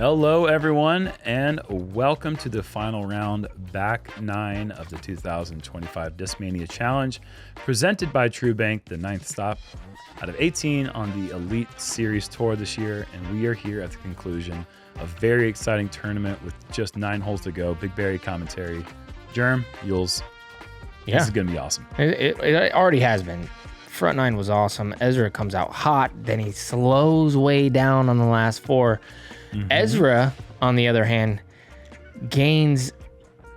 Hello, everyone, and welcome to the final round, back 9 of the 2025 Discmania Challenge, presented by TrueBank, the 9th stop out of 18 on the Elite Series Tour this year, and we are here at the conclusion of a very exciting tournament with just 9 holes to go. BigBarri commentary. Jerm, Yules, yeah. This is going to be awesome. It already has been. Front 9 was awesome. Ezra comes out hot, then he slows way down on the last 4. Ezra, on the other hand, gains...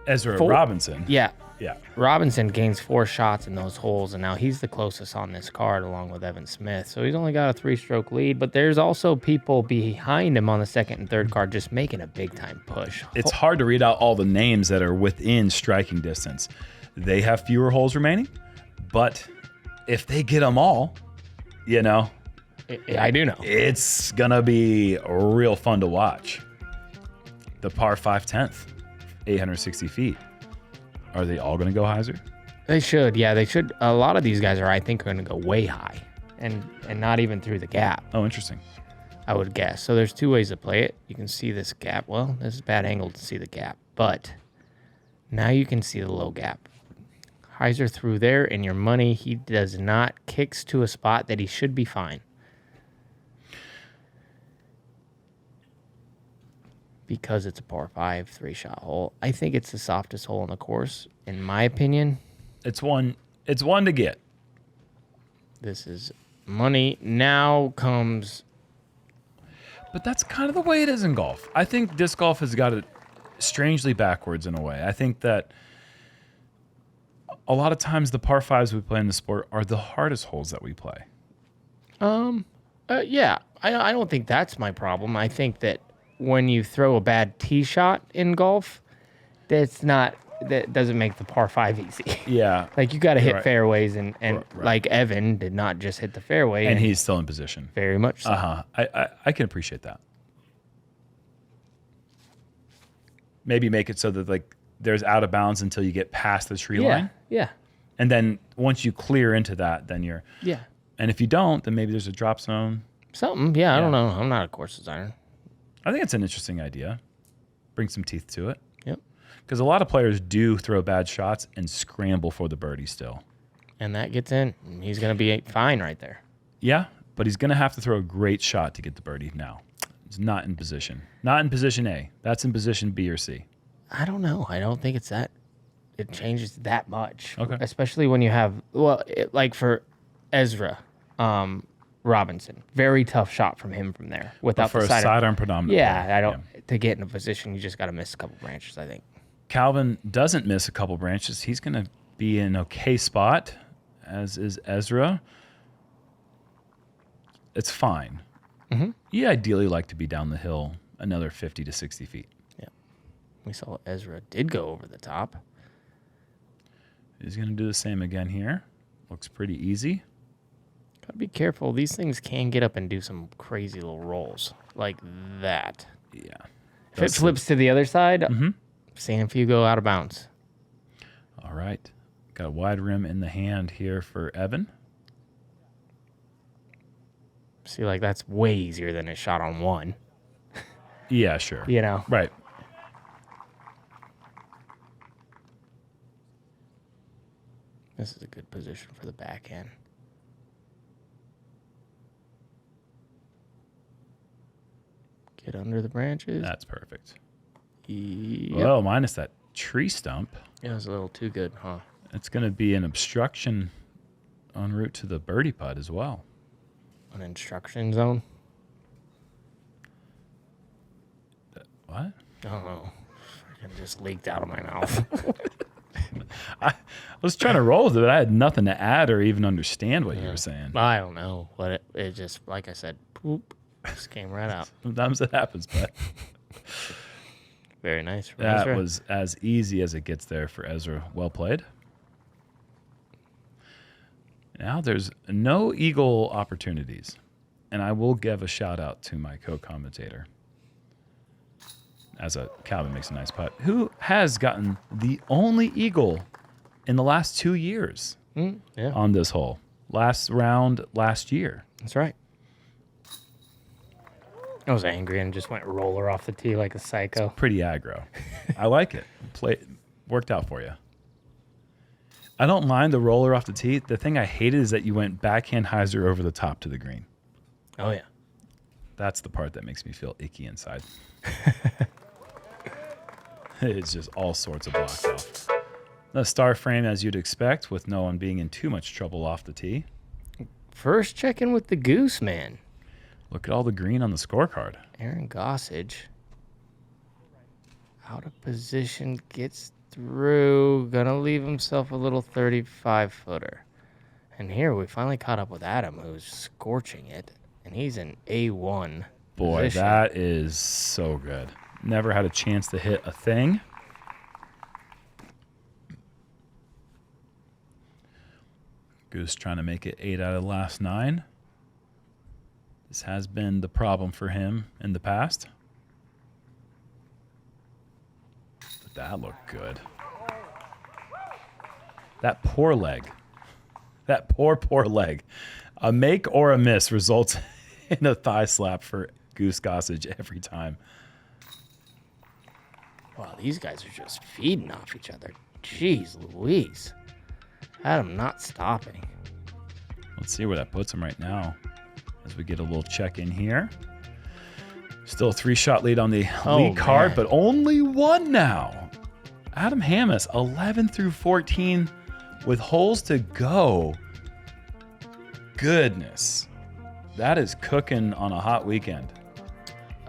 Robinson. Yeah. Yeah. Robinson gains 4 shots in those holes, and now he's the closest on this card along with Evan Smith. So he's only got a 3-stroke lead, but there's also people behind him on the 2nd and 3rd card just making a big-time push. It's hard to read out all the names that are within striking distance. They have fewer holes remaining, but if they get them all, you know... I do know. It's going to be real fun to watch. The par 5 10th, 860 feet. Are they all going to go hyzer? They should. Yeah, they should. A lot of these guys I think, are going to go way high and not even through the gap. Oh, interesting. I would guess. So there's 2 ways to play it. You can see this gap. Well, this is a bad angle to see the gap, but now you can see the low gap. Hyzer through there, and your money, he does not kicks to a spot that he should be fine. Because it's a par 5 3-shot hole. I think it's the softest hole on the course, in my opinion. It's one to get. This is money. Now comes... But that's kind of the way it is in golf. I think disc golf has got it strangely backwards in a way. I think that a lot of times the par 5s we play in the sport are the hardest holes that we play. Yeah. I don't think that's my problem. I think that when you throw a bad tee shot in golf, that doesn't make the par 5 easy. Yeah. Like you got to hit right. fairways and Right. like Evan did not just hit the fairway. And he's still in position. Very much so. I can appreciate that. Maybe make it so that like there's out of bounds until you get past the tree line. Yeah. And then once you clear into that, then you're... Yeah. And if you don't, then maybe there's a drop zone. Something. Yeah, I don't know. I'm not a course designer. I think it's an interesting idea. Bring some teeth to it. Yep. Because a lot of players do throw bad shots and scramble for the birdie still. And that gets in. He's going to be fine right there. Yeah, but he's going to have to throw a great shot to get the birdie now. He's not in position. Not in position A. That's in position B or C. I don't know. I don't think it's that. It changes that much. Okay. Especially when you have, like for Ezra Robinson, very tough shot from him from there. Without for the a sidearm predominant. Yeah, I don't. Yeah. To get in a position, you just got to miss a couple branches, I think. Calvin doesn't miss a couple branches. He's going to be in an okay spot, as is Ezra. It's fine. Mm-hmm. You ideally like to be down the hill another 50 to 60 feet. Yeah. We saw Ezra did go over the top. He's going to do the same again here. Looks pretty easy. Gotta be careful. These things can get up and do some crazy little rolls like that. Yeah. If it flips to the other side, Mm-hmm. seeing if you go out of bounds. All right. Got a wide rim in the hand here for Evan. See, like that's way easier than a shot on 1. Yeah, sure. You know? Right. This is a good position for the backhand. Get under the branches. That's perfect. Yep. Well, minus that tree stump. It was a little too good, huh? It's going to be an obstruction en route to the birdie putt as well. An instruction zone? What? I don't know. It just leaked out of my mouth. I was trying to roll with it, but I had nothing to add or even understand what you were saying. I don't know. But it just, like I said, poop, just came right out. Sometimes it happens, but Very nice. that Ezra. was as easy as it gets there for Ezra. Well played. Now there's no eagle opportunities, and I will give a shout out to my co-commentator. As Calvin makes a nice putt, who has gotten the only eagle in the last 2 years on this hole. Last round last year. That's right. I was angry and just went roller off the tee like a psycho. Pretty aggro. I like it. Worked out for you. I don't mind the roller off the tee. The thing I hated is that you went backhand hyzer over the top to the green. Oh, yeah. That's the part that makes me feel icky inside. It's just all sorts of blocked off. The star frame, as you'd expect, with no one being in too much trouble off the tee. First check-in with the Goose Man. Look at all the green on the scorecard. Aaron Gossage. Out of position, gets through. Gonna leave himself a little 35-footer. And here we finally caught up with Adam, who's scorching it. And he's in A1 Boy, position. that is so good. Never had a chance to hit a thing. Goose trying to make it 8 out of the last 9. This has been the problem for him in the past. But that looked good. That poor leg. That poor leg. A make or a miss results in a thigh slap for Goose Gossage every time. Wow, these guys are just feeding off each other. Jeez Louise. Adam not stopping. Let's see where that puts him right now as we get a little check in here. Still a 3-shot lead on the lead card, but only one now. Adam Hammes, 11 through 14 with holes to go. Goodness. That is cooking on a hot weekend.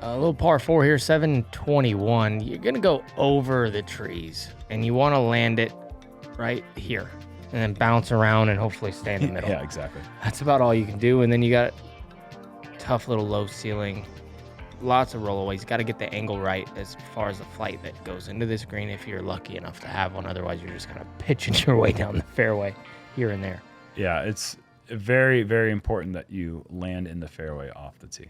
A little par 4 here, 721. You're going to go over the trees, and you want to land it right here, and then bounce around and hopefully stay in the middle. Yeah, exactly. That's about all you can do, and then you got tough little low ceiling, lots of rollaways. You got to get the angle right as far as the flight that goes into this green if you're lucky enough to have one. Otherwise, you're just kind of pitching your way down the fairway here and there. Yeah, it's very, very important that you land in the fairway off the tee.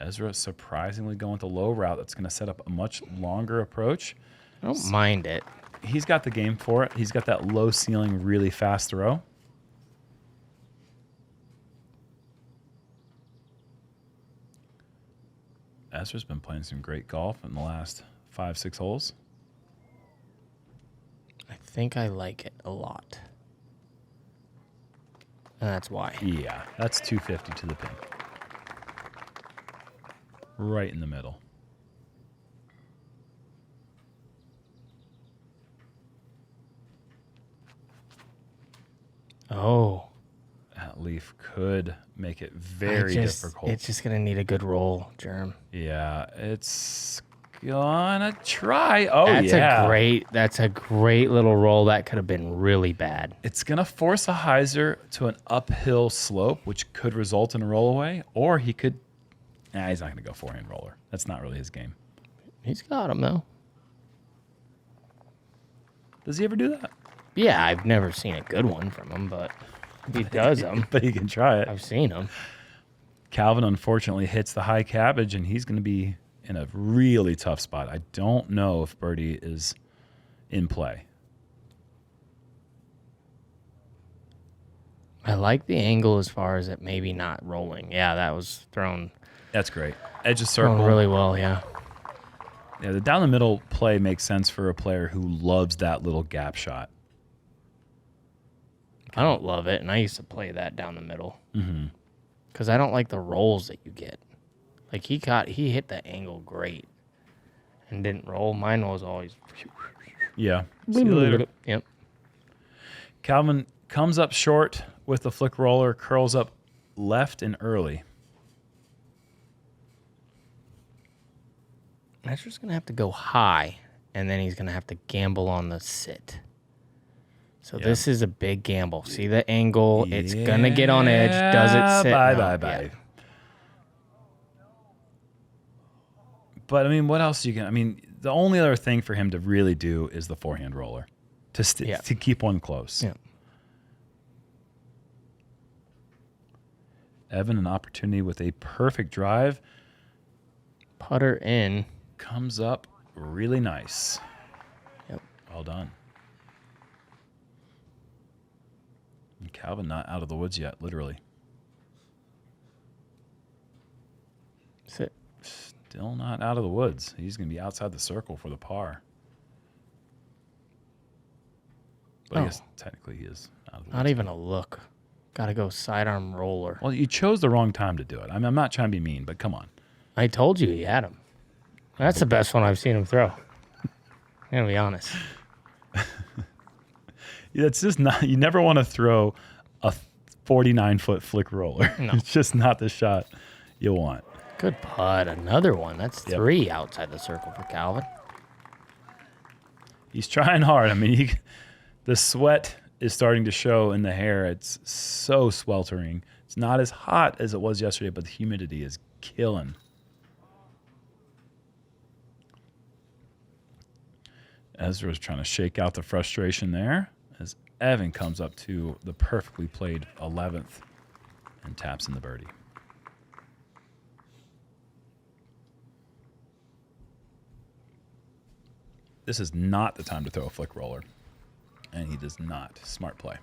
Ezra surprisingly going the low route. That's going to set up a much longer approach. I don't mind it. He's got the game for it. He's got that low ceiling, really fast throw. Ezra's been playing some great golf in the last 5-6 holes. I think I like it a lot. And that's why. Yeah, that's 250 to the pin. Right in the middle. Oh. That leaf could make it very difficult. It's just going to need a good roll, Jerm. Yeah, it's gonna try. Oh, That's a great little roll. That could have been really bad. It's gonna force a hyzer to an uphill slope, which could result in a rollaway, or he could. He's not gonna go forehand roller. That's not really his game. He's got him though. Does he ever do that? Yeah, I've never seen a good one from him, but he does them. But he can try it. I've seen him. Calvin unfortunately hits the high cabbage, and he's gonna be in a really tough spot. I don't know if birdie is in play. I like the angle as far as it maybe not rolling. Yeah, that was thrown. That's great. Edge of circle. Thrown really well, yeah. Yeah, the down the middle play makes sense for a player who loves that little gap shot. I don't love it, and I used to play that down the middle. Because I don't like the rolls that you get. Like he hit the angle great and didn't roll. Mine was always. Yeah. See you later. Yep. Calvin comes up short with the flick roller, curls up left and early. That's just going to have to go high, and then he's going to have to gamble on the sit. So this is a big gamble. See the angle? Yeah, it's going to get on edge. Does it sit? Bye. Yeah. But, I mean, what else you can... I mean, the only other thing for him to really do is the forehand roller to keep one close. Yeah. Evan, an opportunity with a perfect drive. Putter in. Comes up really nice. Yep. Well done. And Calvin not out of the woods yet, literally. Sit. Still not out of the woods. He's going to be outside the circle for the par. But I guess technically he is out of the woods. Not even a look. Got to go sidearm roller. Well, you chose the wrong time to do it. I mean, I'm not trying to be mean, but come on. I told you he had him. That's the best one I've seen him throw. I'm going to be honest. It's just not, you never want to throw a 49-foot flick roller. No. It's just not the shot you'll want. Good putt. Another one. That's 3 outside the circle for Calvin. He's trying hard. I mean, the sweat is starting to show in the hair. It's so sweltering. It's not as hot as it was yesterday, but the humidity is killing. Ezra's trying to shake out the frustration there as Evan comes up to the perfectly played 11th and taps in the birdie. This is not the time to throw a flick roller, and he does not. Smart play.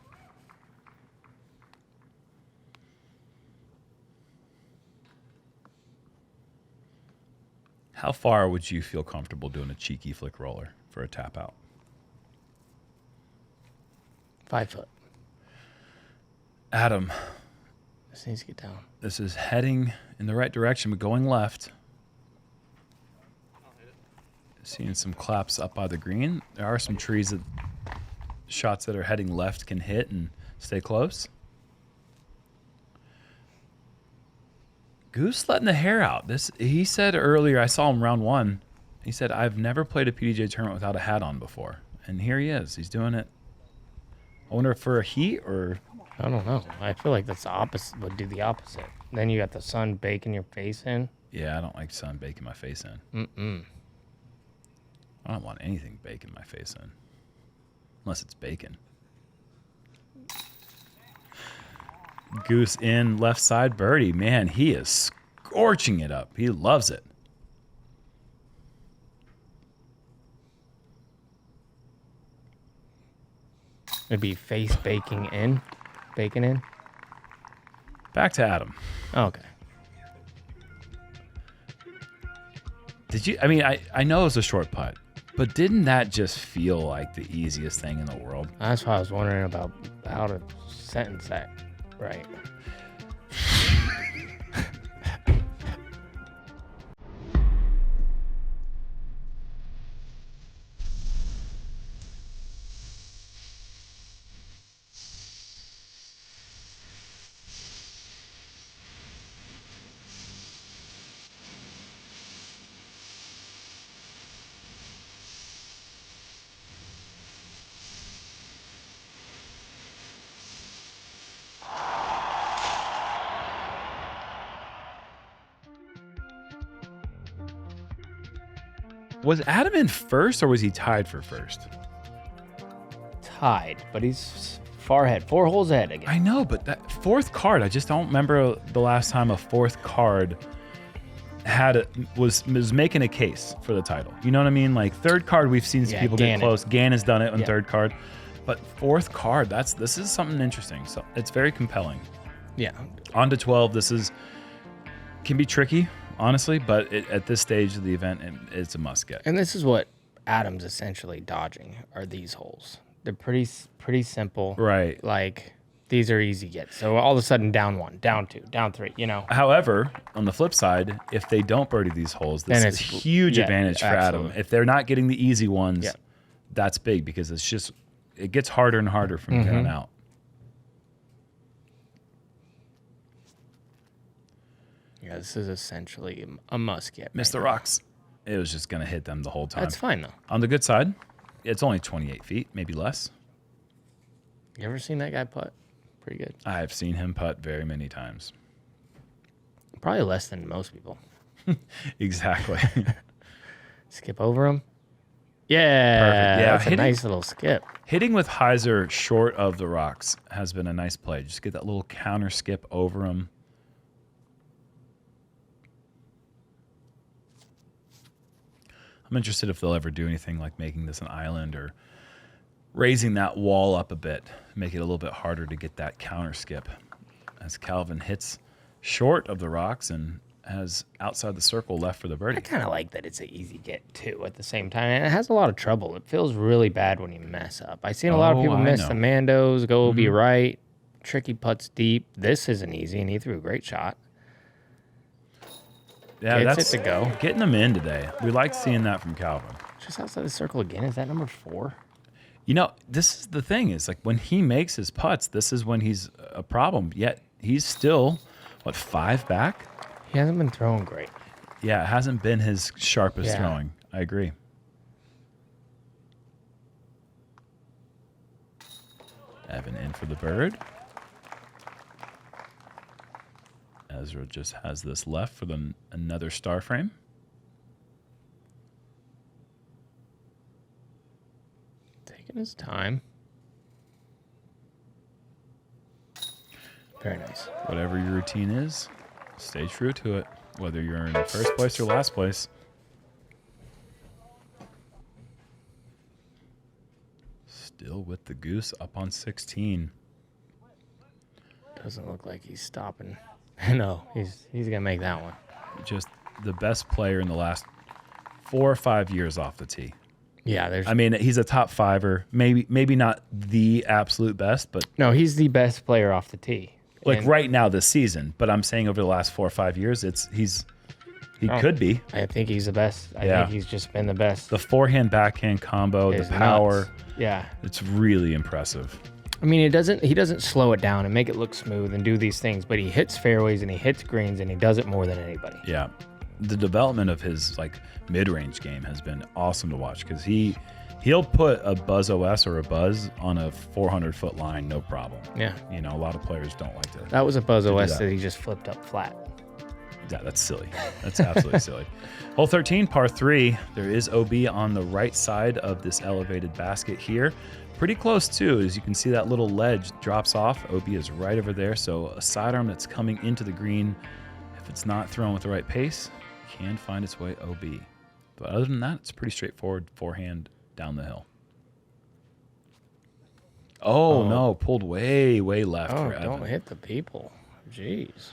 How far would you feel comfortable doing a cheeky flick roller for a tap out? 5 foot. Adam. This needs to get down. This is heading in the right direction, but going left. Seeing some claps up by the green. There are some trees that shots that are heading left can hit and stay close. Goose letting the hair out. He said earlier, I saw him round 1. He said, I've never played a PDGA tournament without a hat on before. And here he is. He's doing it. I wonder if for a heat or... I don't know. I feel like that's the opposite. Would do the opposite. Then you got the sun baking your face in. Yeah, I don't like sun baking my face in. I don't want anything baking my face in. Unless it's bacon. Goose in, left side birdie. Man, he is scorching it up. He loves it. It'd be face baking in. Bacon in. Back to Adam. Okay. Did you, I mean, I know it was a short putt, but didn't that just feel like the easiest thing in the world? That's why I was wondering about how to sentence that right. Was Adam in first or was he tied for first? Tied, but he's far ahead. 4 holes ahead again. I know, but that fourth card, I just don't remember the last time a fourth card was making a case for the title. You know what I mean? Like third card, we've seen some people get close. Gann has done it on third card, but fourth card, this is something interesting. So it's very compelling. Yeah. On to 12. This can be tricky, honestly, but at this stage of the event, it's a must get. And this is what Adam's essentially dodging are these holes. They're pretty simple. Right. Like these are easy gets. So all of a sudden down 1, down 2, down 3, you know. However, on the flip side, if they don't birdie these holes, this is a huge advantage for Adam. If they're not getting the easy ones, that's big because it gets harder and harder from here on out. Yeah, this is essentially a must get. Missed the rocks. It was just going to hit them the whole time. That's fine, though. On the good side, it's only 28 feet, maybe less. You ever seen that guy putt? Pretty good. I have seen him putt very many times. Probably less than most people. Exactly. Skip over him. Yeah. Perfect. Yeah, that's a nice little skip. Hitting with hyzer short of the rocks has been a nice play. Just get that little counter skip over him. I'm interested if they'll ever do anything like making this an island or raising that wall up a bit, make it a little bit harder to get that counter skip. As Calvin hits short of the rocks and has outside the circle left for the I birdie. kind of like that it's an easy get too at the same time. And it has a lot of trouble. It feels really bad when you mess up. I've seen a lot of people miss the Mandos, go be right, tricky putts deep. This isn't easy, and he threw a great shot. Yeah, Gets that's it to go. Getting them in today. We like seeing that from Calvin. Just outside the circle again. Is that number 4? You know, this is the thing is like when he makes his putts, this is when he's a problem. Yet he's still, 5 back? He hasn't been throwing great. Yeah, it hasn't been his sharpest throwing. I agree. Evan in for the bird. Ezra just has this left for another star frame. Taking his time. Very nice. Whatever your routine is, stay true to it, whether you're in first place or last place. Still with the goose up on 16. Doesn't look like he's stopping. No, he's gonna make that one. Just the best player in the last 4 or 5 years off the tee. Yeah, I mean, he's a top fiver. Maybe not the absolute best, but no, he's the best player off the tee. like right now this season. But I'm saying over the last 4 or 5 years, he could be. I think he's the best. I think he's just been the best. The forehand backhand combo, the power. Nuts. Yeah, it's really impressive. I mean, he doesn't slow it down and make it look smooth and do these things, but he hits fairways and he hits greens and he does it more than anybody. Yeah, the development of his mid-range game has been awesome to watch because he'll put a Buzz OS or a Buzz on a 400-foot line, no problem. Yeah, you know, a lot of players don't like to. That was a Buzz OS that he just flipped up flat. Yeah, that's silly. That's absolutely silly. Hole 13, par 3. There is OB on the right side of this elevated basket here. Pretty close too, as you can see that little ledge drops off. OB is right over there, so a sidearm that's coming into the green, if it's not thrown with the right pace, can find its way OB. But other than that, it's pretty straightforward forehand down the hill. Oh, no, pulled way, way left for Evan. Don't hit the people. Jeez.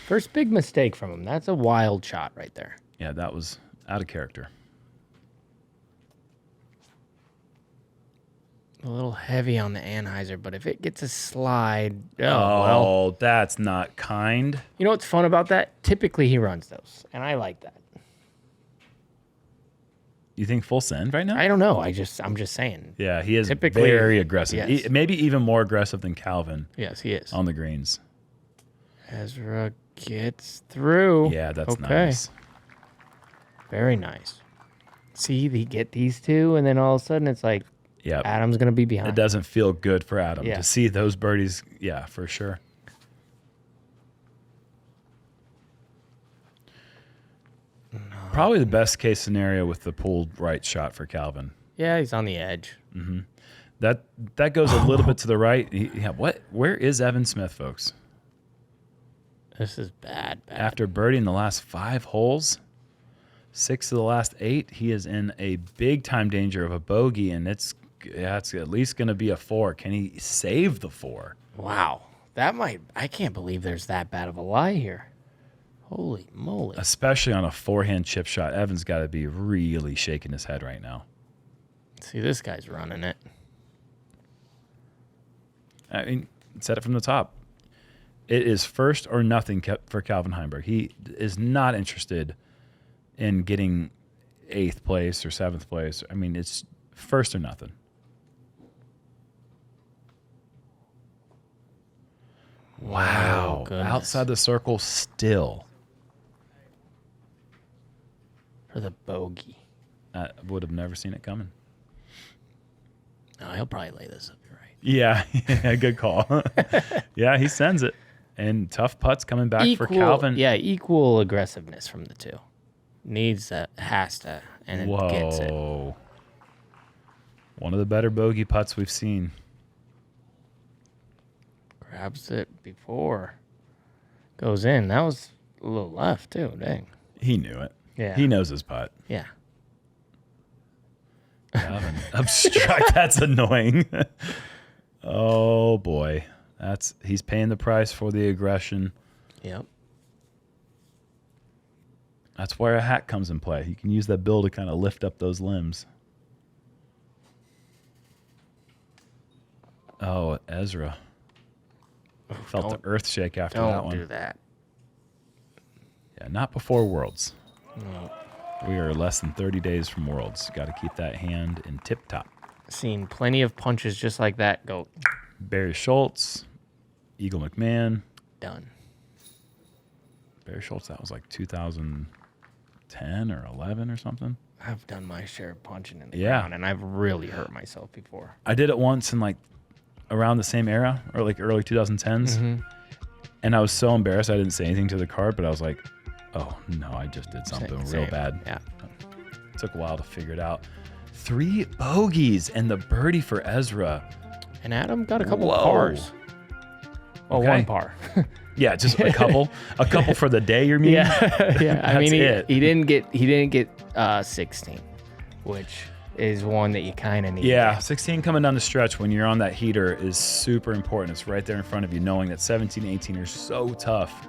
First big mistake from him. That's a wild shot right there. Yeah, that was out of character. A little heavy on the Anheuser, but if it gets a slide, well, that's not kind. You know what's fun about that? Typically he runs those, and I like that. You think full send right now? I don't know. I'm just saying. Yeah, he is typically very aggressive. Yes. Maybe even more aggressive than Calvin. Yes, he is. On the greens. Ezra gets through. Yeah, that's nice. Very nice. See, they get these two, and then all of a sudden it's like, yeah, Adam's going to be behind. It doesn't feel good for Adam to see those birdies. Yeah, for sure. No. Probably the best case scenario with the pulled right shot for Calvin. Yeah, he's on the edge. Mm-hmm. That goes a little bit to the right. Where is Evan Smith, folks? This is bad. After birdieing the last 5 holes, 6 of the last 8, he is in a big-time danger of a bogey, and it's at least going to be a 4. Can he save the 4? Wow. I can't believe there's that bad of a lie here. Holy moly. Especially on a forehand chip shot. Evan's got to be really shaking his head right now. See, this guy's running it. I mean, said it from the top. It is first or nothing for Calvin Heimburg. He is not interested in getting 8th place or 7th place. I mean, it's first or nothing. Wow. Outside the circle still. For the bogey. I would have never seen it coming. No, he'll probably lay this up. You're right. Yeah, good call. Yeah, he sends it. And tough putts coming back for Calvin. Yeah, equal aggressiveness from the two. Has to, and it gets it. One of the better bogey putts we've seen. Grabs it before. Goes in. That was a little left, too. Dang. He knew it. Yeah. He knows his putt. Yeah. Calvin, obstruct. That's annoying. Oh, boy. He's paying the price for the aggression. Yep. That's where a hat comes in play. You can use that bill to kind of lift up those limbs. Oh, Ezra. Felt the earth shake after that one. Don't do that. Yeah, not before Worlds. No. We are less than 30 days from Worlds. Got to keep that hand in tip-top. Seen plenty of punches just like that go. Barry Schultz, Eagle McMahon. Done. Barry Schultz, that was like 2010 or 11 or something. I've done my share of punching in the Yeah. ground, and I've really hurt myself before. I did it once in like around the same era, or like early 2010s. Mm-hmm. And I was so embarrassed I didn't say anything to the card, but I was like, oh, no, I just did something real bad. Yeah. It took a while to figure it out. 3 bogeys and the birdie for Ezra. And Adam got a couple Whoa. pars. Well, Okay. one par. Yeah, just a couple. A couple for the day, you mean? Yeah. Yeah. I mean, That's he didn't get 16, which is one that you kind of need. Yeah, 16 coming down the stretch when you're on that heater is super important. It's right there in front of you, knowing that 17, 18 are so tough.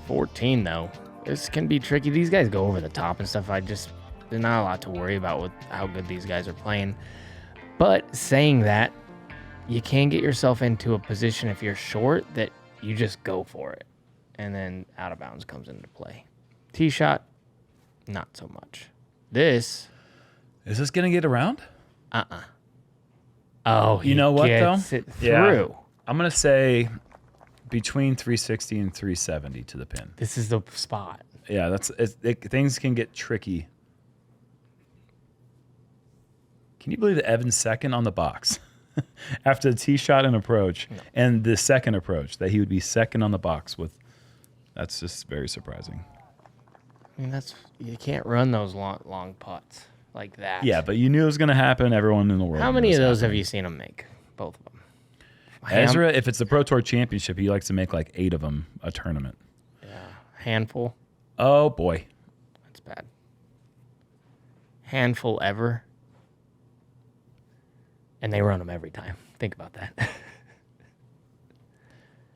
14, though. This can be tricky. These guys go over the top and stuff. There's not a lot to worry about with how good these guys are playing. But saying that, you can get yourself into a position if you're short that you just go for it. And then out of bounds comes into play. Tee shot, not so much. This. Is this going to get around? Oh, you know what, though? It through. Yeah. I'm going to say between 360 and 370 to the pin. This is the spot. Yeah, things can get tricky. Can you believe that Evan's second on the box after the tee shot and approach and the second approach, that he would be second on the box with? That's just very surprising. I mean, you can't run those long putts like that. Yeah, but you knew it was going to happen. Everyone in the world. How many of those have you seen him make? Both of them. Ezra, if it's the Pro Tour Championship, he likes to make like 8 of them a tournament. Yeah, handful. Oh boy, That's bad. Handful ever. And they run them every time. Think about that.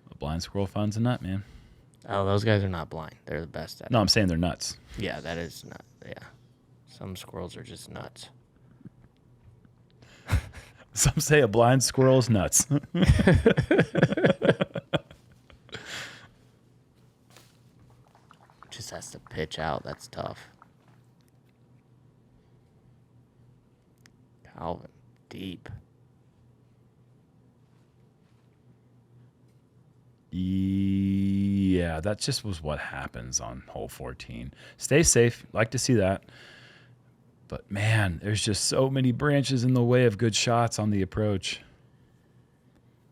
the blind squirrel finds a nut, man. Oh, those guys are not blind. They're the best at it. No, I'm saying they're nuts. Yeah, that is not. Yeah. Some squirrels are just nuts. Some say a blind squirrel's nuts. Just has to pitch out. That's tough. Calvin, deep. Yeah, that just was what happens on hole 14. Stay safe. Like to see that. But, man, there's just so many branches in the way of good shots on the approach.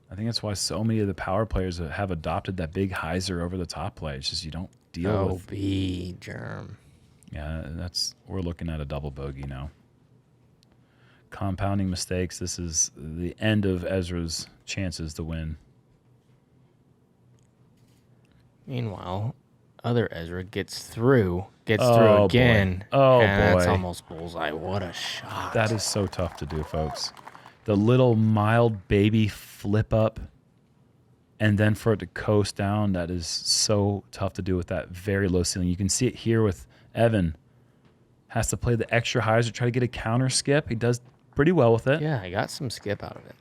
I think that's why so many of the power players have adopted that big hyzer over the top play. It's just you don't deal with. Jerm. Yeah, we're looking at a double bogey now. Compounding mistakes. This is the end of Ezra's chances to win. Meanwhile, other Ezra gets through again. Boy. Oh, and boy. That's almost bullseye. What a shot. That is so tough to do, folks. The little mild baby flip up and then for it to coast down, that is so tough to do with that very low ceiling. You can see it here with Evan. Has to play the extra highs to try to get a counter skip. He does pretty well with it. Yeah, I got some skip out of it.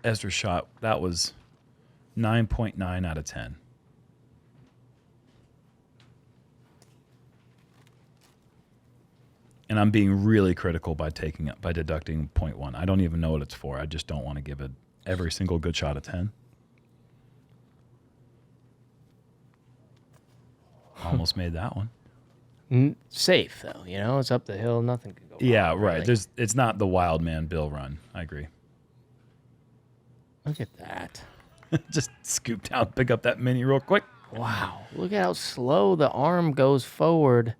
Ezra's shot, that was 9.9 out of 10. And I'm being really critical by deducting 0.1. I don't even know what it's for. I just don't want to give it every single good shot a 10. Almost made that one. Safe though, it's up the hill. Nothing can go wrong. Yeah, right. Really. It's not the wild man Bill run. I agree. Look at that. Just scoop down, pick up that mini real quick. Wow. Look at how slow the arm goes forward.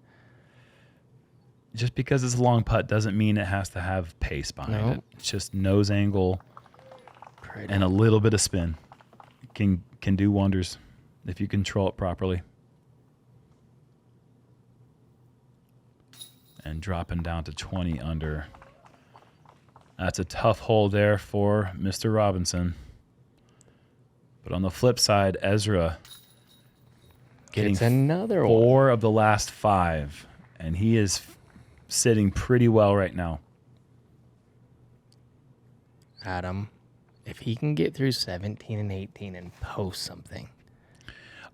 Just because it's a long putt doesn't mean it has to have pace behind it. It's just nose angle and a little bit of spin. Can do wonders if you control it properly. And dropping down to 20 under. That's a tough hole there for Mr. Robinson. But on the flip side, Ezra getting It's another 4 one. of the last 5, and he is sitting pretty well right now. Adam, if he can get through 17 and 18 and post something.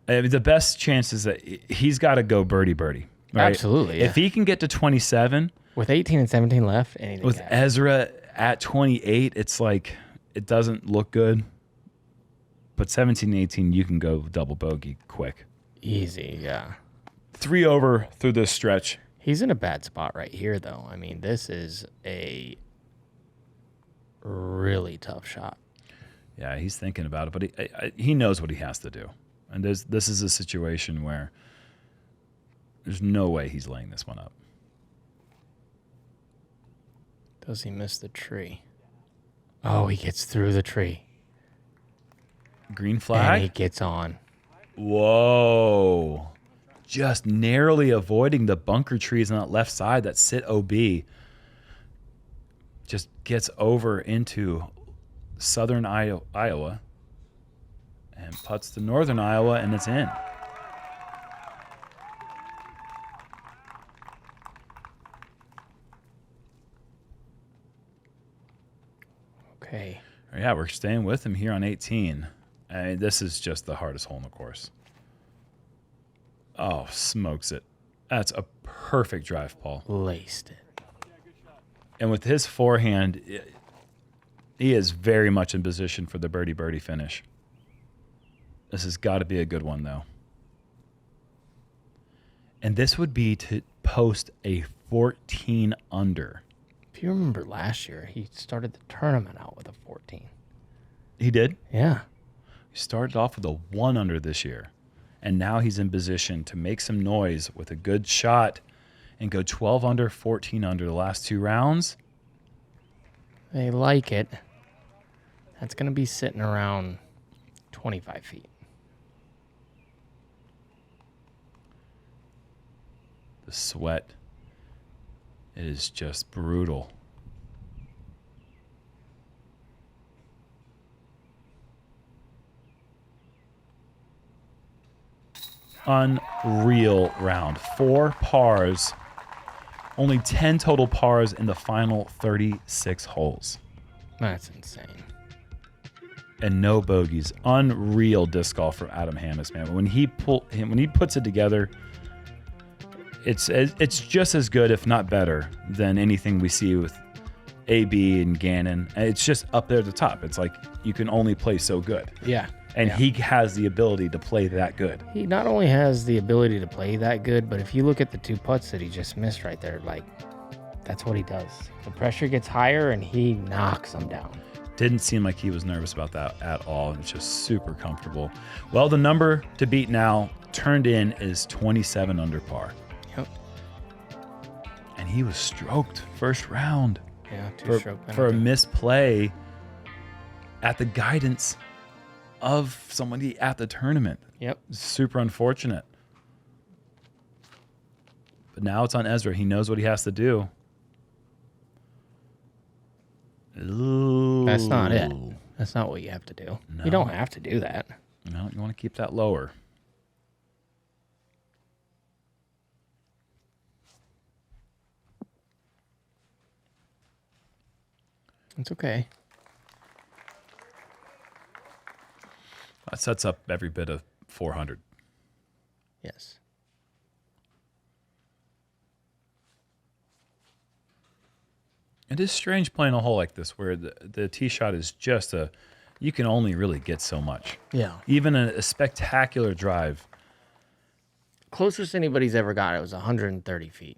I mean, the best chance is that he's got to go birdie. Right? Absolutely. Yeah. If he can get to 27 with 18 and 17 left, anything with Ezra at 28, it's like it doesn't look good. But 17 and 18, you can go double bogey quick. Easy, yeah. 3 over through this stretch. He's in a bad spot right here, though. I mean, this is a really tough shot. Yeah, he's thinking about it, but he knows what he has to do. And this is a situation where there's no way he's laying this one up. Does he miss the tree? Oh, he gets through the tree. Green flag? And he gets on. Whoa. Just narrowly avoiding the bunker trees on that left side that sit OB. Just gets over into southern Iowa and putts to northern Iowa, and it's in. Okay. Yeah, we're staying with him here on 18. This is just the hardest hole in the course. Oh, smokes it. That's a perfect drive, Paul. Laced it. And with his forehand, he is very much in position for the birdie finish. This has got to be a good one, though. And this would be to post a 14 under. If you remember last year, he started the tournament out with a 14. He did? Yeah. He started off with a 1 under this year. And now he's in position to make some noise with a good shot and go 12 under, 14 under the last 2 rounds. They like it. That's going to be sitting around 25 feet. The sweat, it is just brutal. Unreal round. 4 pars. Only 10 total pars in the final 36 holes. That's insane. And no bogeys. Unreal disc golf from Adam Hammes, man. When he puts it together, it's just as good, if not better, than anything we see with AB and Gannon. It's just up there at the top. It's like you can only play so good. Yeah. And he has the ability to play that good. He not only has the ability to play that good, but if you look at the 2 putts that he just missed right there, like, that's what he does. The pressure gets higher, and he knocks them down. Didn't seem like he was nervous about that at all. It's just super comfortable. Well, the number to beat now turned in is 27 under par. Yep. And he was stroked first round. Yeah, 2-stroke for a misplay at the guidance of somebody at the tournament. Yep. Super unfortunate. But now it's on Ezra. He knows what he has to do. Ooh. That's not it. That's not what you have to do. No. You don't have to do that. No, you want to keep that lower. It's okay. That sets up every bit of 400. Yes. It is strange playing a hole like this where the tee shot is just you can only really get so much. Yeah. Even a spectacular drive. Closest anybody's ever got, it was 130 feet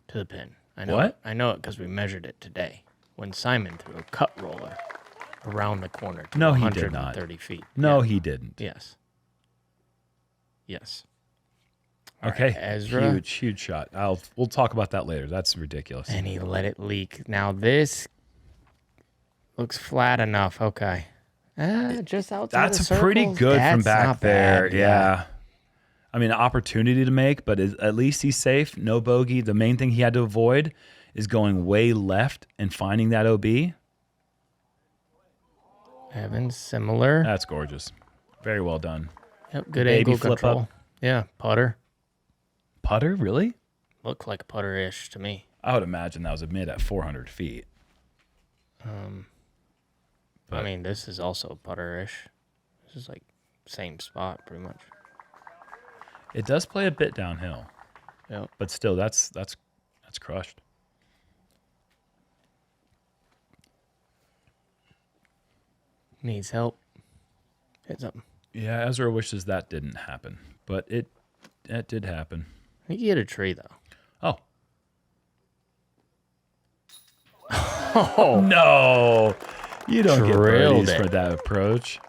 to the pin. I know. What? I know it because we measured it today when Simon threw a cut roller around the corner to No, he did not. 130 feet. No, Yeah. he didn't. Yes. Yes. Okay. Right, Ezra. Huge shot. We'll talk about that later. That's ridiculous. And he let it leak. Now this looks flat enough. Okay. Just outside That's the pretty circles. good That's from back not there. bad. Yeah. I mean, opportunity to make, but at least he's safe. No bogey. The main thing he had to avoid is going way left and finding that OB. Evan, similar. That's gorgeous. Very well done. Yep, good Baby angle flip control. up. Yeah, putter. Putter, really? Looked like a putter-ish to me. I would imagine that was a mid at 400 feet. I mean, this is also putter-ish. This is like same spot, pretty much. It does play a bit downhill. Yeah. But still, that's crushed. Needs help. Hit something. Yeah, Ezra wishes that didn't happen, but it did happen. I think he hit a tree, though. Oh. Oh, No. You don't get Drilled birdies it. for that approach.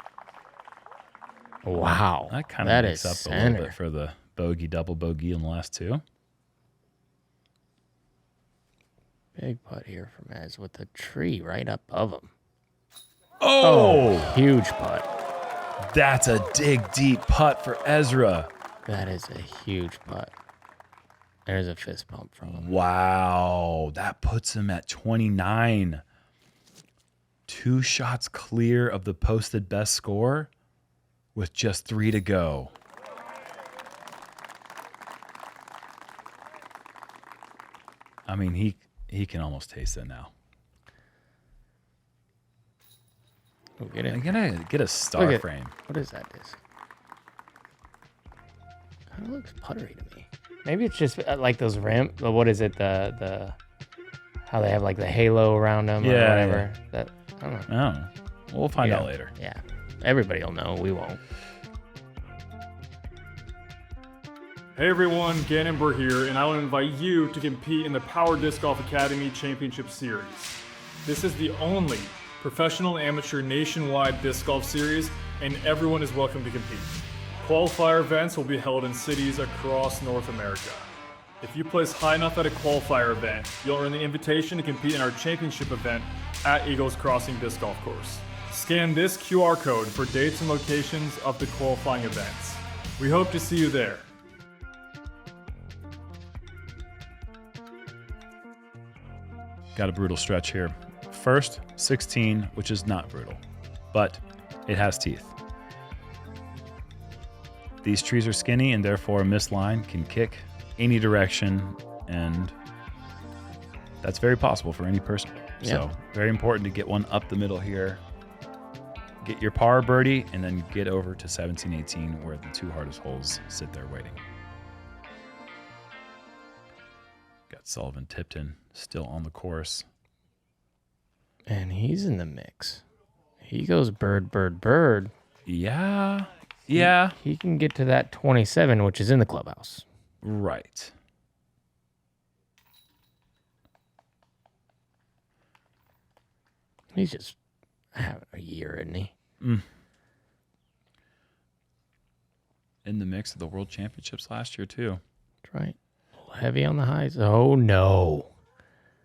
wow. That kind of makes is up a little center. bit for the bogey, double bogey in the last two. Big putt here from Ez with the tree right above him. Oh, Huge putt. that's a dig deep putt for Ezra. That is a huge putt. There's a fist pump from him. Wow, that puts him at 29. 2 shots clear of the posted best score with just 3 to go. I mean, he can almost taste it now. We'll get it. I'm gonna get a star Look at- frame. What is that disc? Kind of looks puttery to me. Maybe it's just like those rim. What is it? The how they have like the halo around them or Yeah, whatever. That I don't know. Oh, we'll find out later. Yeah, everybody will know. We won't. Hey everyone, Gannonburg here, and I want to invite you to compete in the Power Disc Golf Academy Championship Series. This is the only professional and amateur nationwide disc golf series, and everyone is welcome to compete. Qualifier events will be held in cities across North America. If you place high enough at a qualifier event, you'll earn the invitation to compete in our championship event at Eagles Crossing Disc Golf Course. Scan this QR code for dates and locations of the qualifying events. We hope to see you there. Got a brutal stretch here. First, 16, which is not brutal, but it has teeth. These trees are skinny, and therefore a missed line can kick any direction, and that's very possible for any person. Yeah. So very important to get one up the middle here. Get your par birdie, and then get over to 17, 18, where the 2 hardest holes sit there waiting. Got Sullivan Tipton still on the course. And he's in the mix. He goes bird, bird, bird. Yeah. Yeah. He can get to that 27, which is in the clubhouse. Right. He's just having a year, isn't he? In the mix of the World Championships last year, too. That's right. A little heavy on the highs. Oh, no.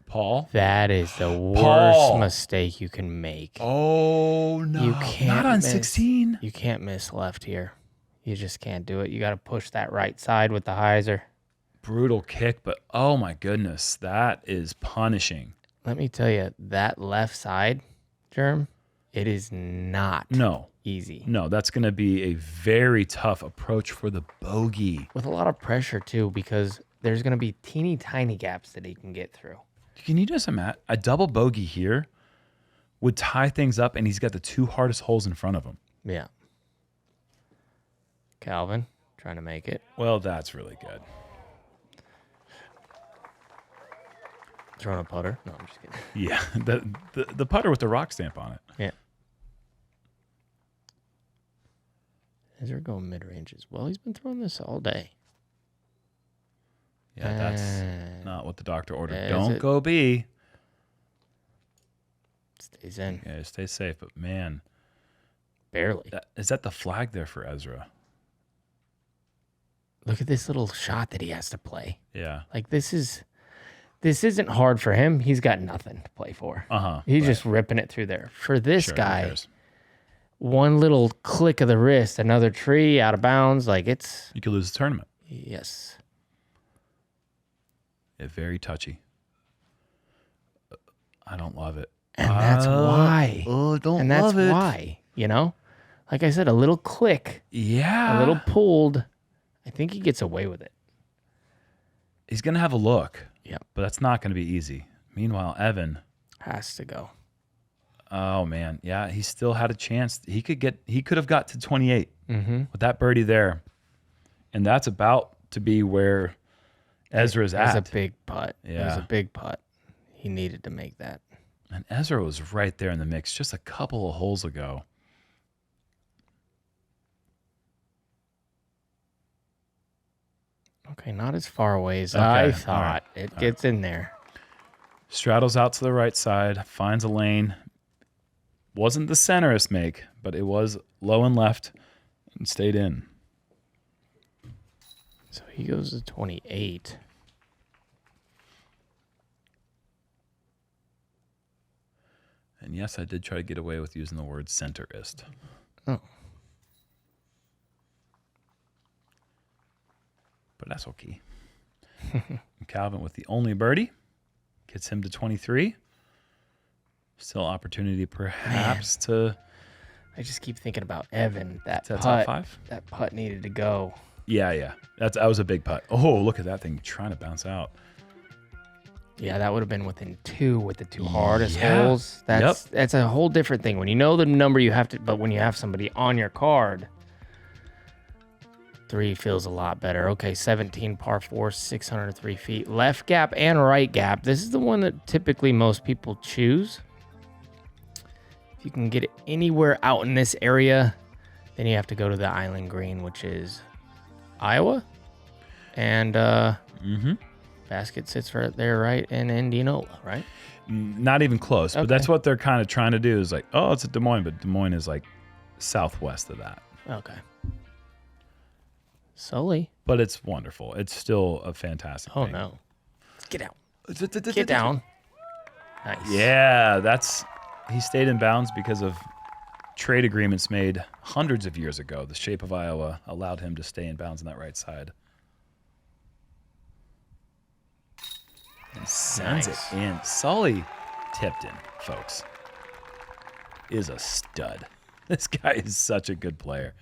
Paul? That is the worst Paul. mistake you can make. Oh, no. You can't Not on miss. 16. You can't miss left here. You just can't do it. You got to push that right side with the hyzer. Brutal kick, but oh my goodness, that is punishing. Let me tell you, that left side, Jerm, it is not No, easy. no, that's going to be a very tough approach for the bogey. With a lot of pressure, too, because there's going to be teeny tiny gaps that he can get through. Can you just imagine a double bogey here would tie things up, and he's got the 2 hardest holes in front of him. Yeah. Calvin trying to make it. Well, that's really good. Throwing a putter. No, I'm just kidding. Yeah, the putter with the rock stamp on it. Yeah. Ezra going mid-range as well. He's been throwing this all day. Yeah, that's not what the doctor ordered. Is Don't it? go B. Stays in. Yeah, stay safe. But man, Barely. is that the flag there for Ezra? Look at this little shot that he has to play. Yeah. Like, this isn't hard for him. He's got nothing to play for. He's right. just ripping it through there. For this Sure, who guy, cares? one little click of the wrist, another tree out of bounds. Like, it's... You could lose the tournament. Yes. Yeah, very touchy. I don't love it. And that's why. Oh, don't And that's love it. why, you know? Like I said, a little click, Yeah. a little pulled. I think he gets away with it. He's going to have a look. Yep. But that's not going to be easy. Meanwhile, Evan has to go. Oh man, yeah, he still had a chance. He could have got to 28 Mm-hmm. with that birdie there, and that's about to be where Ezra's at. That's a big putt. Yeah, it was a big putt. He needed to make that. And Ezra was right there in the mix just a couple of holes ago. Okay, not as far away as I thought. Right. It gets in there. Straddles out to the right side, finds a lane. Wasn't the centerest make, but it was low and left and stayed in. So he goes to 28. And yes, I did try to get away with using the word centerist. Oh. But that's okay. Calvin with the only birdie gets him to 23. Still opportunity perhaps to... I just keep thinking about Evan. That top putt, five? that putt needed to go. Yeah. That was a big putt. Oh, look at that thing trying to bounce out. Yeah, that would have been within 2 with the 2 hardest holes. That's a whole different thing. When you know the number you have to, but when you have somebody on your card, 3 feels a lot better. Okay, 17 par 4, 603 feet. Left gap and right gap. This is the one that typically most people choose. If you can get it anywhere out in this area, then you have to go to the Island Green, which is Iowa. And basket sits right there, right in Indianola, right? Not even close, but that's what they're kind of trying to do is like, oh, it's at Des Moines, but Des Moines is like southwest of that. Okay. Sully. But it's wonderful. It's still a fantastic thing. No. Get out. Get down. Nice. Yeah, he stayed in bounds because of trade agreements made hundreds of years ago. The shape of Iowa allowed him to stay in bounds on that right side. And sends it in. Sully tipped in, folks. Is a stud. This guy is such a good player.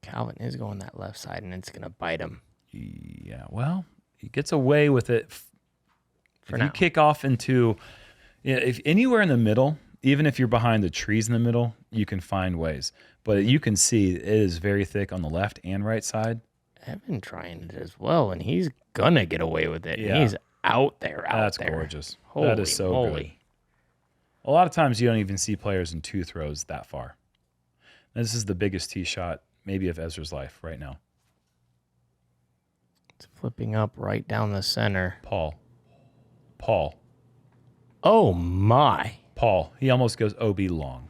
Calvin is going that left side, and it's going to bite him. Yeah, well, he gets away with it. For if now. you kick off into, if anywhere in the middle, even if you're behind the trees in the middle, you can find ways. But you can see it is very thick on the left and right side. Evan trying it as well, and he's going to get away with it. Yeah. He's out there. That's gorgeous. Holy that is so moly. good. A lot of times you don't even see players in 2 throws that far. This is the biggest tee shot maybe of Ezra's life right now. It's flipping up right down the center. Paul. Oh, my. Paul. He almost goes OB long.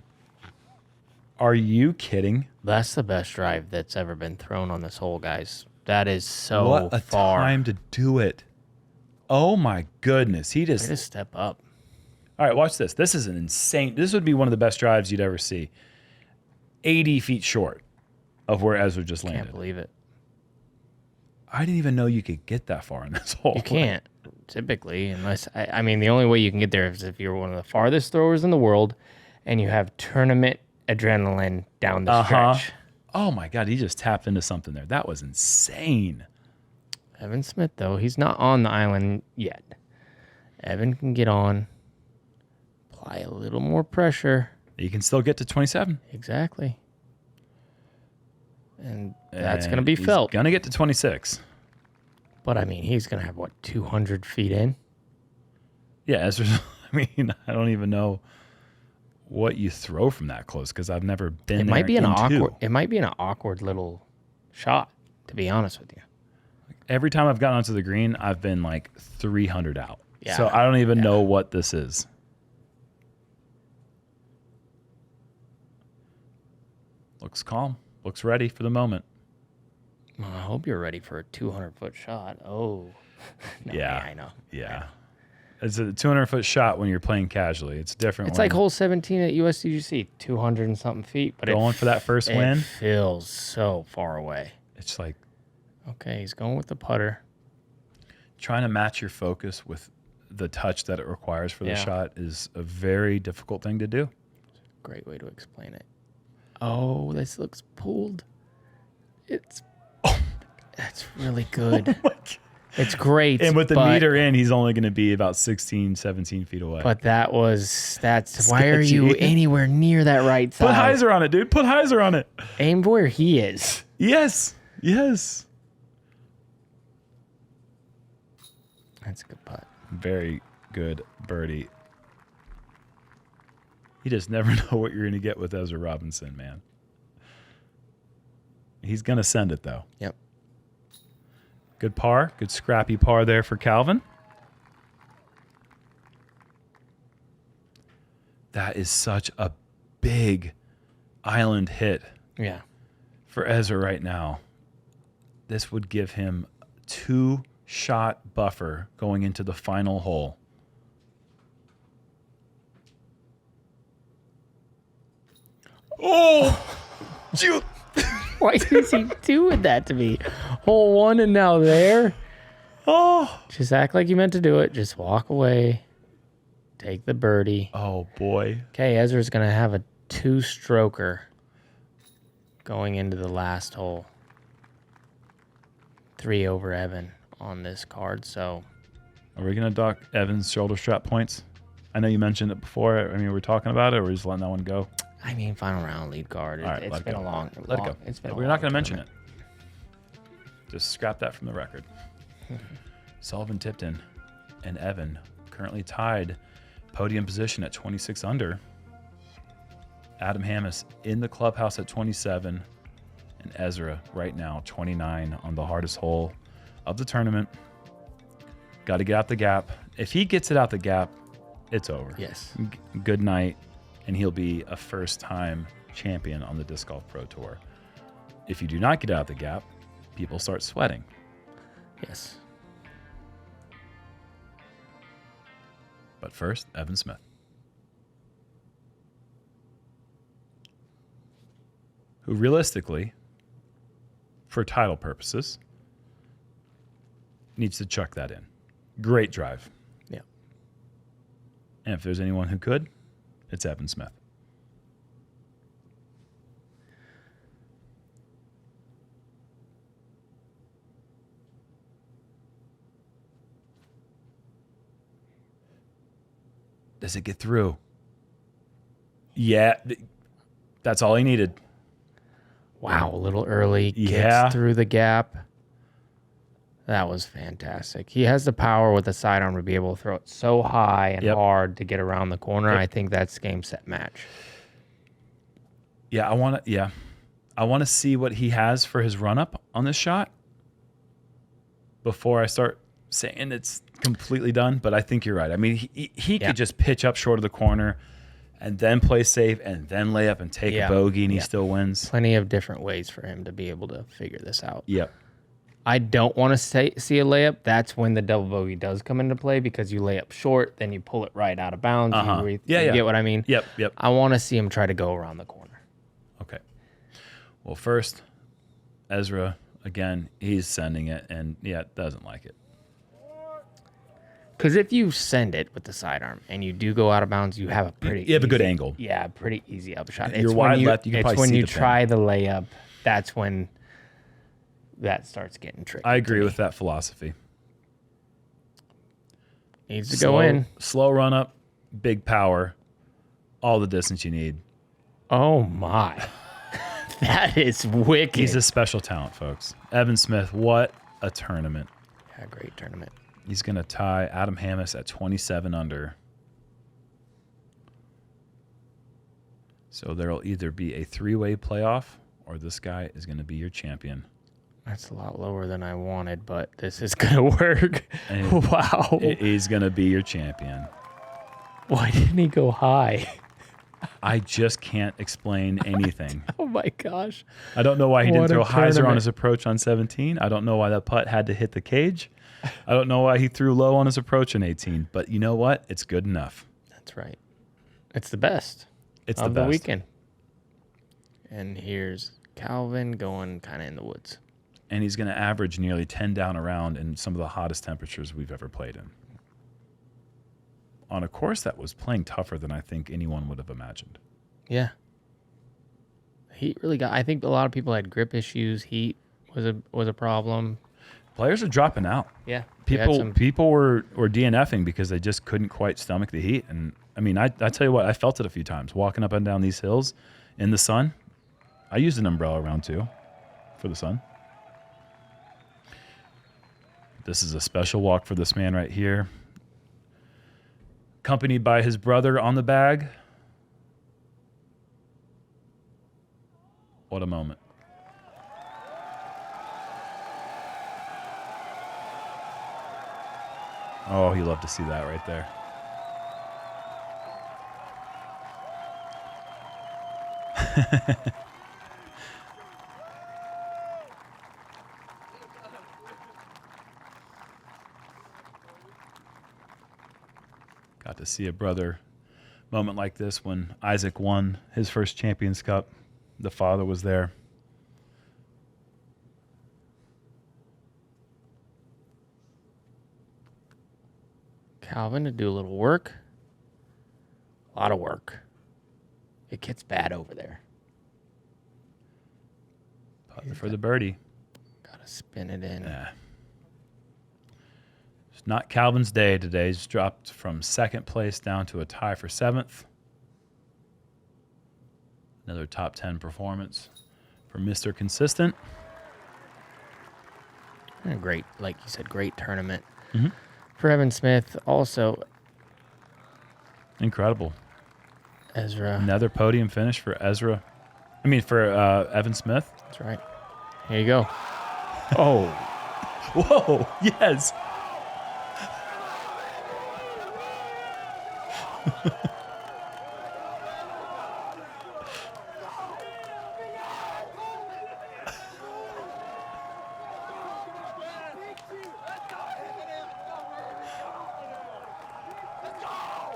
Are you kidding? That's the best drive that's ever been thrown on this hole, guys. That is so what a far. time to do it. Oh, my goodness. He just... Way to step up. All right, watch this. This is an insane... This would be one of the best drives you'd ever see. 80 feet short of where Ezra just landed. Can't believe it. I didn't even know you could get that far in this hole. You can't, typically, unless... I mean, the only way you can get there is if you're one of the farthest throwers in the world and you have tournament adrenaline down the stretch. Oh, my God. He just tapped into something there. That was insane. Evan Smith, though, he's not on the island yet. Evan can get on, apply a little more pressure. You can still get to 27. Exactly. And that's going to be he's felt. Going to get to 26. But, I mean, he's going to have, 200 feet in? Yeah, Ezra. I mean, I don't even know what you throw from that close because I've never been It there might be an in 2. awkward. It might be an awkward little shot, to be honest with you. Every time I've gotten onto the green, I've been like 300 out. Yeah. So I don't even know what this is. Looks calm. Looks ready for the moment. Well, I hope you're ready for a 200-foot shot. Oh. No, Yeah. I know. Yeah. It's a 200-foot shot when you're playing casually. It's different. It's like hole 17 at USDGC, 200 and something feet. But going for that first win. It feels so far away. It's like Okay, he's going with the putter. trying to match your focus with the touch that it requires for the Yeah. shot is a very difficult thing to do. Great way to explain it. Oh, this looks pulled. It's that's really good. Oh my God. It's great. And with the but, meter in, he's only going to be about 16, 17 feet away. But that's why are you Sketchy. anywhere near that right Put side? hyzer on it, dude. Put hyzer on it. Aim where he is. Yes. Yes. That's a good putt. Very good birdie. You just never know what you're going to get with Ezra Robinson, man. He's going to send it, though. Yep. Good par. Good scrappy par there for Calvin. That is such a big island hit Yeah. for Ezra right now. This would give him 2-shot buffer going into the final hole. Oh! Shoot! Why is he doing that to me? Hole 1 and now there. Oh! Just act like you meant to do it. Just walk away. Take the birdie. Oh, boy. Okay, Ezra's going to have a 2-stroker going into the last hole. 3 over Evan on this card, so... Are we going to dock Evan's shoulder strap points? I know you mentioned it before. I mean, we're talking about it, or we're just letting that one go? I mean, final round lead card. All right, It's let it been go. a long... Let it go. It's been a We're long not going to mention tournament. it. Just scrap that from the record. Sullivan Tipton and Evan currently tied podium position at 26 under. Adam Hammis in the clubhouse at 27. And Ezra right now 29 on the hardest hole of the tournament. Got to get out the gap. If he gets it out the gap, it's over. Yes. Good night. And he'll be a first-time champion on the Disc Golf Pro Tour. If you do not get out the gap, people start sweating. Yes. But first, Evan Smith. Who realistically, for title purposes, needs to chuck that in. Great drive. Yeah. And if there's anyone who could, it's Evan Smith. Does it get through? Yeah, that's all he needed. Wow, a little early. Gets Yeah. through the gap. That was fantastic. He has the power with the sidearm to be able to throw it so high and Yep. hard to get around the corner. Yep. I think that's game, set, match. Yeah, I want to see what he has for his run up on this shot before I start saying it's completely done. But I think you're right. I mean, he Yeah. could just pitch up short of the corner and then play safe and then lay up and take Yeah. a bogey and he Yeah. still wins. Plenty of different ways for him to be able to figure this out. Yep. I don't want to see a layup. That's when the double bogey does come into play because you lay up short, then you pull it right out of bounds. Uh-huh. You Yeah. get what I mean? Yep. I want to see him try to go around the corner. Okay. Well, first, Ezra, again, he's sending it and, doesn't like it. Because if you send it with the sidearm and you do go out of bounds, you have a pretty You have a good easy- angle. Yeah, pretty easy upshot. You're wide left, you can it's probably when see you the pin. try the layup, that's when that starts getting tricky. I agree with that philosophy. Needs to go in. Slow run up, big power, all the distance you need. Oh my. That is wicked. He's a special talent, folks. Evan Smith, what a tournament. Yeah, great tournament. He's going to tie Adam Hammis at 27 under. So there will either be a 3-way playoff or this guy is going to be your champion. That's a lot lower than I wanted, but this is going to work. And Wow. He's going to be your champion. Why didn't he go high? I just can't explain anything. Oh my gosh. I don't know why he didn't What a throw hyzer on tournament. his approach on 17. I don't know why that putt had to hit the cage. I don't know why he threw low on his approach in 18. But you know what? It's good enough. That's right. It's the best It's of the best. weekend. And here's Calvin going kind of in the woods. And he's going to average nearly 10 down around in some of the hottest temperatures we've ever played in. on a course that was playing tougher than I think anyone would have imagined. Yeah. Heat really got. I think a lot of people had grip issues. Heat was a problem. Players are dropping out. Yeah. People were DNFing because they just couldn't quite stomach the heat. And I mean, I tell you what, I felt it a few times walking up and down these hills in the sun. I used an umbrella around too for the sun. This is a special walk for this man right here, accompanied by his brother on the bag. What a moment. Oh, you love to see that right there. Got to see a brother moment like this when Isaac won his first Champions Cup. The father was there. Calvin to do a little work. A lot of work. It gets bad over there. For the birdie. Gotta spin it in. Yeah. It's not Calvin's day today. He's dropped from second place down to a tie for seventh. Another top 10 performance for Mr. Consistent. And a great, like you said, great tournament for Evan Smith. Also, incredible. Ezra. Another podium finish for Ezra. I mean, for Evan Smith. That's right. Here you go. Oh. Whoa. Yes.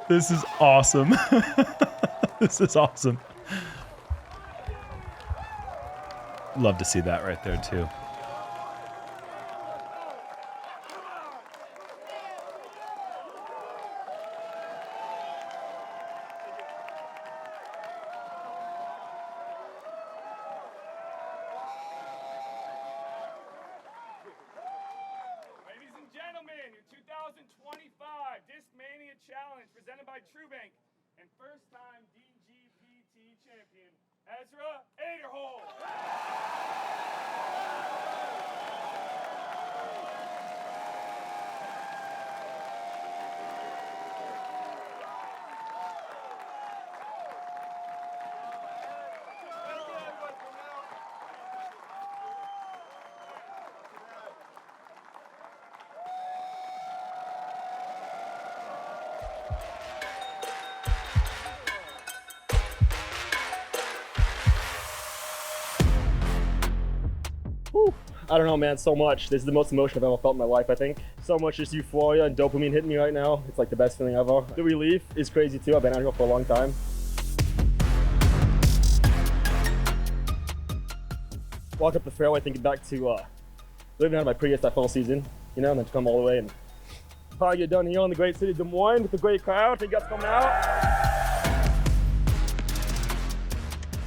This is awesome. This is awesome. Love to see that right there, too. Ladies and gentlemen, your 2025 Discmania Challenge presented by TrueBank and first-time DGPT champion, Ezra Aderhold. I don't know, man, so much. This is the most emotion I've ever felt in my life, I think. So much just euphoria and dopamine hitting me right now. It's like the best feeling ever. The relief is crazy too. I've been out here for a long time. Walked up the fairway thinking back to living out of my previous fall season, you know, and then to come all the way and probably get done here in the great city of Des Moines with a great crowd. I think that's coming out.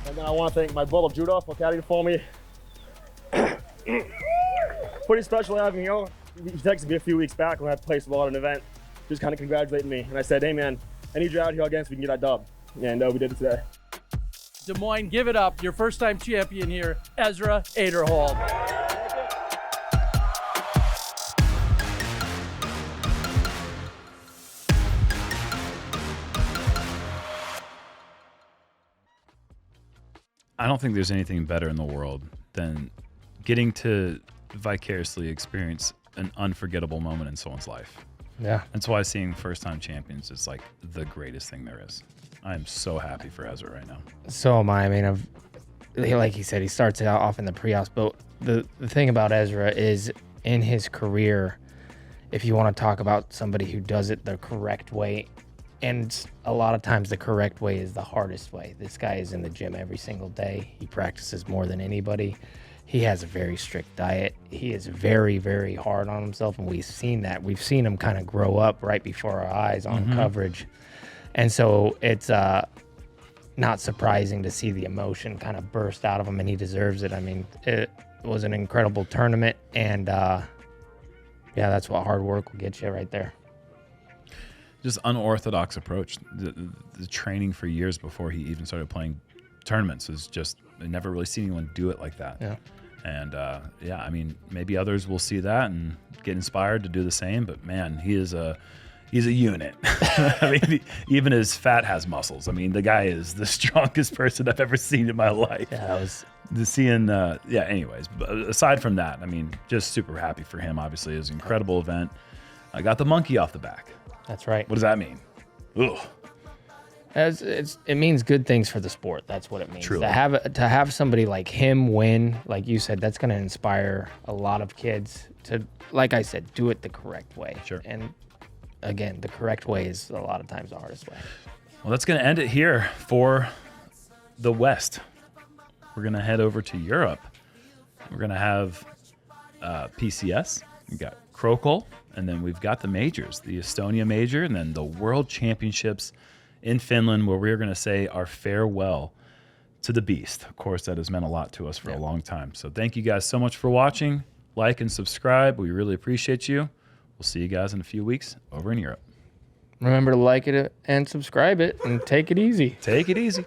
And then I want to thank my brother Judah for caddying for me. Pretty special having me here. He texted me a few weeks back when I placed well at an event, just kind of congratulating me. And I said, hey man, I need you out here again so we can get that dub. And we did it today. Des Moines, give it up. Your first time champion here, Ezra Aderhold. I don't think there's anything better in the world than getting to vicariously experience an unforgettable moment in someone's life. Yeah. That's why seeing first-time champions is like the greatest thing there is. I am so happy for Ezra right now. So am I. I mean, like he said, he starts out off in the pre-house, but the thing about Ezra is in his career, if you want to talk about somebody who does it the correct way And a lot of times the correct way is the hardest way. This guy is in the gym every single day. He practices more than anybody. He has a very strict diet. He is very, very hard on himself, and we've seen that. We've seen him kind of grow up right before our eyes on coverage. And so it's not surprising to see the emotion kind of burst out of him, and he deserves it. I mean, it was an incredible tournament, and yeah, that's what hard work will get you right there. Just unorthodox approach. The training for years before he even started playing tournaments was just, I never really seen anyone do it like that. Yeah. And yeah, I mean, maybe others will see that and get inspired to do the same. But man, he's a unit. I mean, even his fat has muscles. I mean, the guy is the strongest person I've ever seen in my life. Yeah, that was seeing. Yeah. Anyways, but aside from that, I mean, just super happy for him. Obviously, it was an incredible event. I got the monkey off the back. That's right. What does that mean? Ugh. It means good things for the sport. That's what it means. Truly. To have somebody like him win, like you said, that's going to inspire a lot of kids to, like I said, do it the correct way. Sure. And again, the correct way is a lot of times the hardest way. Well, that's going to end it here for the West. We're going to head over to Europe. We're going to have PCS. We got Krokol, and then we've got the majors, the Estonia major, and then the World Championships in Finland, where we're going to say our farewell to the beast. Of course, that has meant a lot to us for a long time. So thank you guys so much for watching. Like and subscribe. We really appreciate you. We'll see you guys in a few weeks over in Europe. Remember to like it and subscribe it and take it easy. Take it easy.